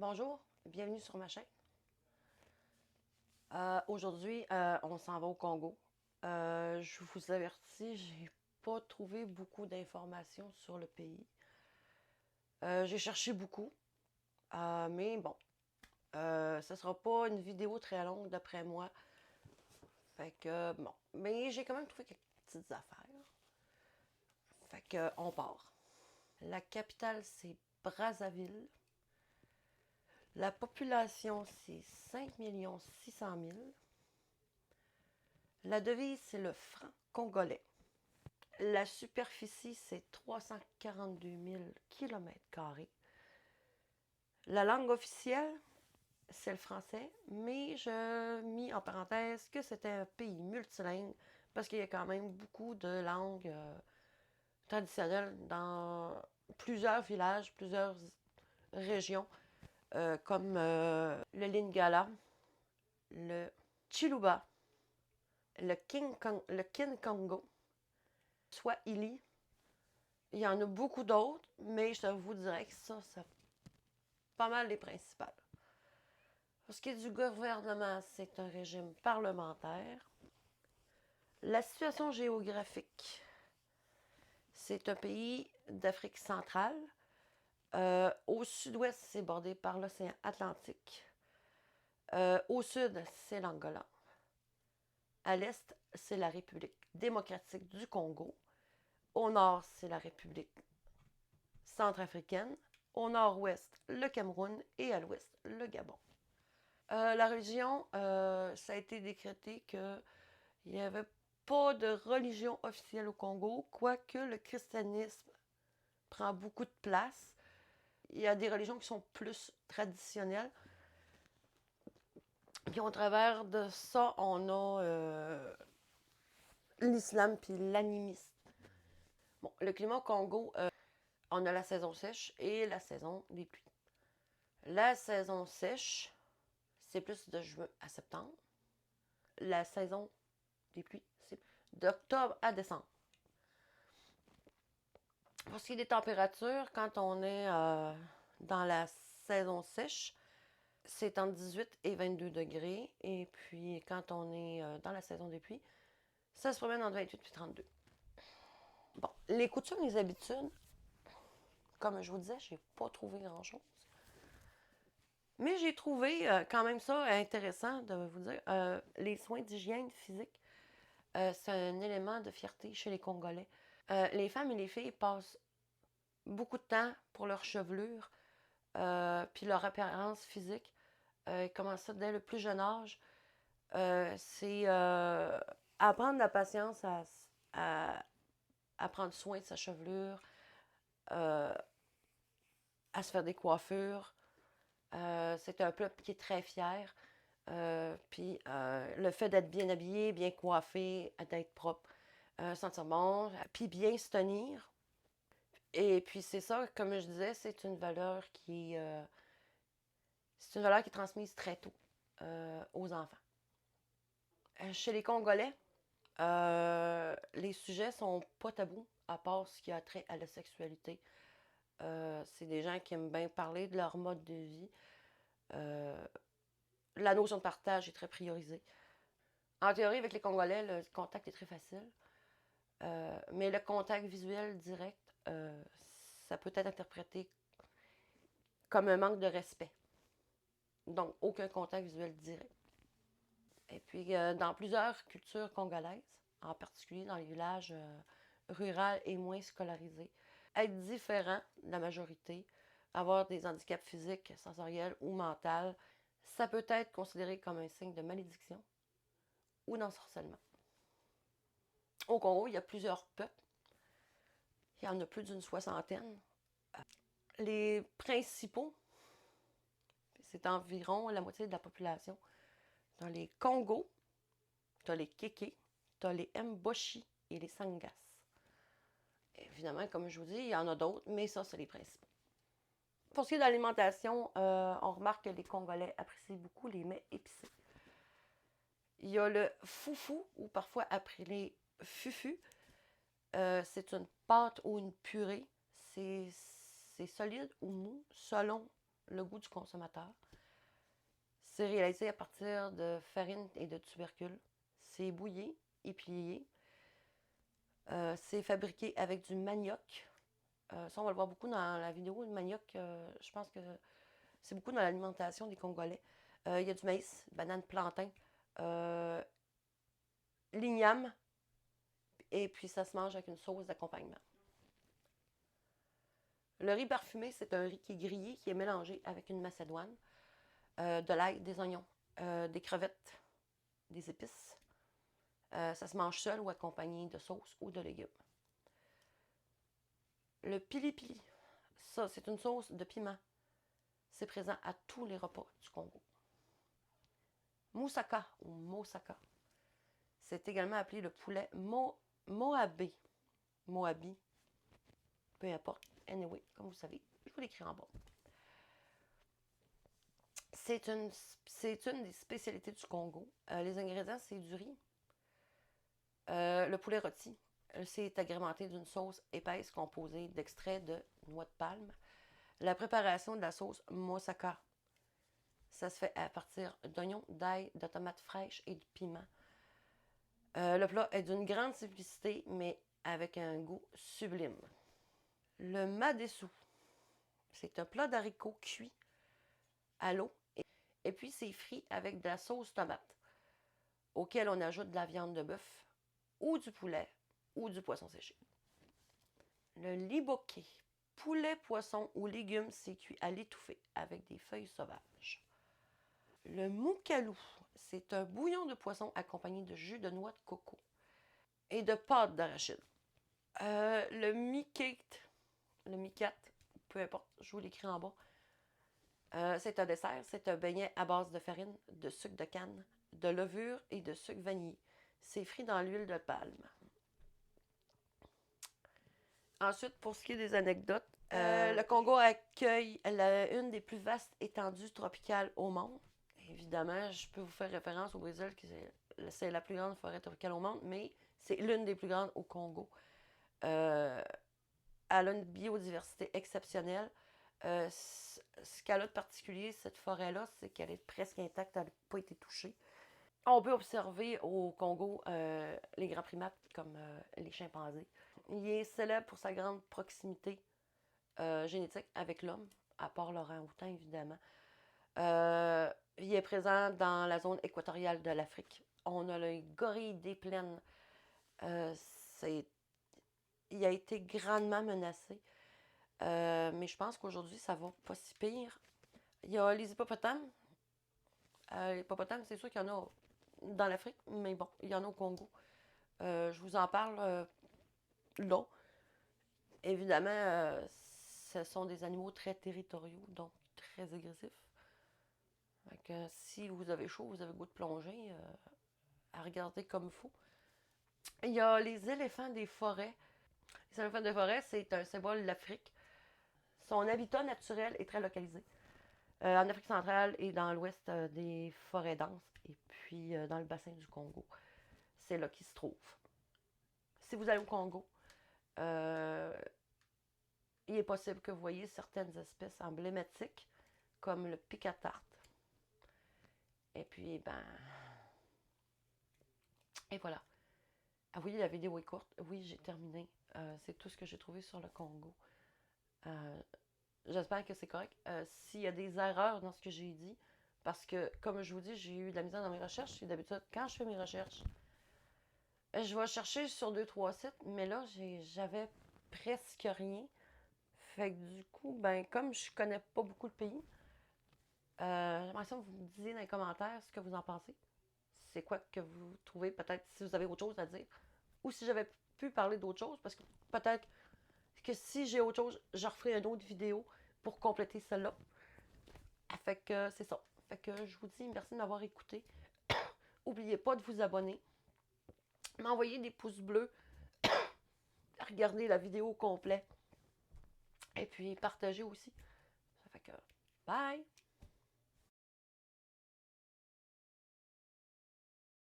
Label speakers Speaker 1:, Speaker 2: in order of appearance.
Speaker 1: Bonjour, bienvenue sur ma chaîne. Aujourd'hui, on s'en va au Congo. Je vous avertis, j'ai pas trouvé beaucoup d'informations sur le pays. J'ai cherché beaucoup, mais bon, ce sera pas une vidéo très longue d'après moi. Fait que bon, mais j'ai quand même trouvé quelques petites affaires. Fait que on part. La capitale, c'est Brazzaville. La population, c'est 5 600 000. La devise, c'est le franc congolais. La superficie, c'est 342 000 km². La langue officielle, c'est le français, mais je mis en parenthèse que c'était un pays multilingue parce qu'il y a quand même beaucoup de langues traditionnelles dans plusieurs villages, plusieurs régions, comme le Lingala, le Chiluba, le Kinkongo, Swahili. Il y en a beaucoup d'autres, mais je vous dirais que ça, c'est pas mal les principales. Pour ce qui est du gouvernement, c'est un régime parlementaire. La situation géographique, c'est un pays d'Afrique centrale. Au sud-ouest, c'est bordé par l'océan Atlantique. Au sud, c'est l'Angola. À l'est, c'est la République démocratique du Congo. Au nord, c'est la République centrafricaine. Au nord-ouest, le Cameroun. Et à l'ouest, le Gabon. La religion, ça a été décrété qu'il n'y avait pas de religion officielle au Congo, quoique le christianisme prend beaucoup de place. Il y a des religions qui sont plus traditionnelles. Puis au travers de ça, on a l'islam puis l'animisme. Bon, le climat au Congo, on a la saison sèche et la saison des pluies. La saison sèche, c'est plus de juin à septembre. La saison des pluies, c'est d'octobre à décembre. Pour ce qui est des températures, quand on est dans la saison sèche, c'est entre 18 et 22 degrés. Et puis, quand on est dans la saison des pluies, ça se promène entre 28 et 32. Bon, les coutumes, les habitudes, comme je vous disais, j'ai pas trouvé grand-chose. Mais j'ai trouvé quand même ça intéressant de vous dire. Les soins d'hygiène physique, c'est un élément de fierté chez les Congolais. Les femmes et les filles passent beaucoup de temps pour leur chevelure, puis leur apparence physique. Ils commencent ça dès le plus jeune âge. C'est apprendre la patience à prendre soin de sa chevelure, à se faire des coiffures. C'est un peuple qui est très fier. Puis le fait d'être bien habillé, bien coiffé, d'être propre, sentir bon, puis bien se tenir. Et puis c'est ça, comme je disais, c'est une valeur c'est une valeur qui est transmise très tôt aux enfants. Chez les Congolais, les sujets sont pas tabous, à part ce qui a trait à la sexualité. C'est des gens qui aiment bien parler de leur mode de vie. La notion de partage est très priorisée. En théorie, avec les Congolais, le contact est très facile. Mais le contact visuel direct, ça peut être interprété comme un manque de respect. Donc, aucun contact visuel direct. Et puis, dans plusieurs cultures congolaises, en particulier dans les villages ruraux et moins scolarisés, être différent de la majorité, avoir des handicaps physiques, sensoriels ou mentaux, ça peut être considéré comme un signe de malédiction ou d'ensorcellement. Au Congo, il y a plusieurs peuples. Il y en a plus d'une soixantaine. Les principaux, c'est environ la moitié de la population. Dans les Congos, tu as les Kékés, tu as les Mboshi et les Sangas. Évidemment, comme je vous dis, il y en a d'autres, mais ça, c'est les principaux. Pour ce qui est de l'alimentation, on remarque que les Congolais apprécient beaucoup les mets épicés. Il y a le foufou, ou parfois appelé fufu. C'est une pâte ou une purée. C'est solide ou mou selon le goût du consommateur. C'est réalisé à partir de farine et de tubercules. C'est bouillé et plié. C'est fabriqué avec du manioc. Ça, on va le voir beaucoup dans la vidéo. Le manioc, je pense que c'est beaucoup dans l'alimentation des Congolais. Il y a du maïs, banane, plantain, l'igname, et puis ça se mange avec une sauce d'accompagnement. Le riz parfumé, c'est un riz qui est grillé, qui est mélangé avec une macédoine, de l'ail, des oignons, des crevettes, des épices. Ça se mange seul ou accompagné de sauce ou de légumes. Le pili-pili, ça, c'est une sauce de piment. C'est présent à tous les repas du Congo. Moussaka ou moussaka, c'est également appelé le poulet moabé. Moabi, peu importe. Anyway, comme vous savez, je vous l'écris en bas. C'est une des spécialités du Congo. Les ingrédients, c'est du riz, le poulet rôti. C'est agrémenté d'une sauce épaisse composée d'extraits de noix de palme. La préparation de la sauce moussaka, ça se fait à partir d'oignons, d'ail, de tomates fraîches et de piment. Le plat est d'une grande simplicité, mais avec un goût sublime. Le madessou, c'est un plat d'haricots cuit à l'eau et puis c'est frit avec de la sauce tomate, auquel on ajoute de la viande de bœuf ou du poulet ou du poisson séché. Le liboké, poulet, poisson ou légumes, c'est cuit à l'étouffée avec des feuilles sauvages. Le moukalou, c'est un bouillon de poisson accompagné de jus de noix de coco et de pâte d'arachide. Le mikat, peu importe, je vous l'écris en bas. C'est un dessert, c'est un beignet à base de farine, de sucre de canne, de levure et de sucre vanillé. C'est frit dans l'huile de palme. Ensuite, pour ce qui est des anecdotes, le Congo accueille une des plus vastes étendues tropicales au monde. Évidemment, je peux vous faire référence au Brésil, qui c'est la plus grande forêt tropicale au monde, mais c'est l'une des plus grandes au Congo. Elle a une biodiversité exceptionnelle. Ce qu'elle a de particulier, cette forêt-là, c'est qu'elle est presque intacte, elle n'a pas été touchée. On peut observer au Congo les grands primates comme les chimpanzés. Il est célèbre pour sa grande proximité génétique avec l'homme, à part l'orang-outan évidemment. Il est présent dans la zone équatoriale de l'Afrique. On a le gorille des plaines. Il a été grandement menacé. Mais je pense qu'aujourd'hui, ça va pas si pire. Il y a les hippopotames. Les hippopotames, c'est sûr qu'il y en a dans l'Afrique, mais bon, il y en a au Congo. Je vous en parle là. Évidemment, ce sont des animaux très territoriaux, donc très agressifs. Donc, si vous avez chaud, vous avez le goût de plonger, à regarder comme il faut. Il y a les éléphants des forêts. Les éléphants des forêts, c'est un symbole de l'Afrique. Son habitat naturel est très localisé. En Afrique centrale et dans l'ouest des forêts denses, et puis dans le bassin du Congo. C'est là qu'il se trouve. Si vous allez au Congo, il est possible que vous voyez certaines espèces emblématiques, comme le pic à tarte. Et puis, et voilà. Ah oui, la vidéo est courte. Oui, j'ai terminé. C'est tout ce que j'ai trouvé sur le Congo. J'espère que c'est correct. S'il y a des erreurs dans ce que j'ai dit, parce que, comme je vous dis, j'ai eu de la misère dans mes recherches. Et d'habitude, quand je fais mes recherches, je vais chercher sur 2-3 sites, mais là, j'avais presque rien. Fait que du coup, comme je connais pas beaucoup le pays, j'aimerais ça que vous me disiez dans les commentaires ce que vous en pensez. C'est quoi que vous trouvez, peut-être si vous avez autre chose à dire. Ou si j'avais pu parler d'autre chose, parce que peut-être que si j'ai autre chose, je referai une autre vidéo pour compléter celle-là. Fait que c'est ça. Fait que je vous dis merci de m'avoir écouté. N'oubliez pas de vous abonner. M'envoyer des pouces bleus. Regardez la vidéo au complet. Et puis partagez aussi. Ça fait que bye!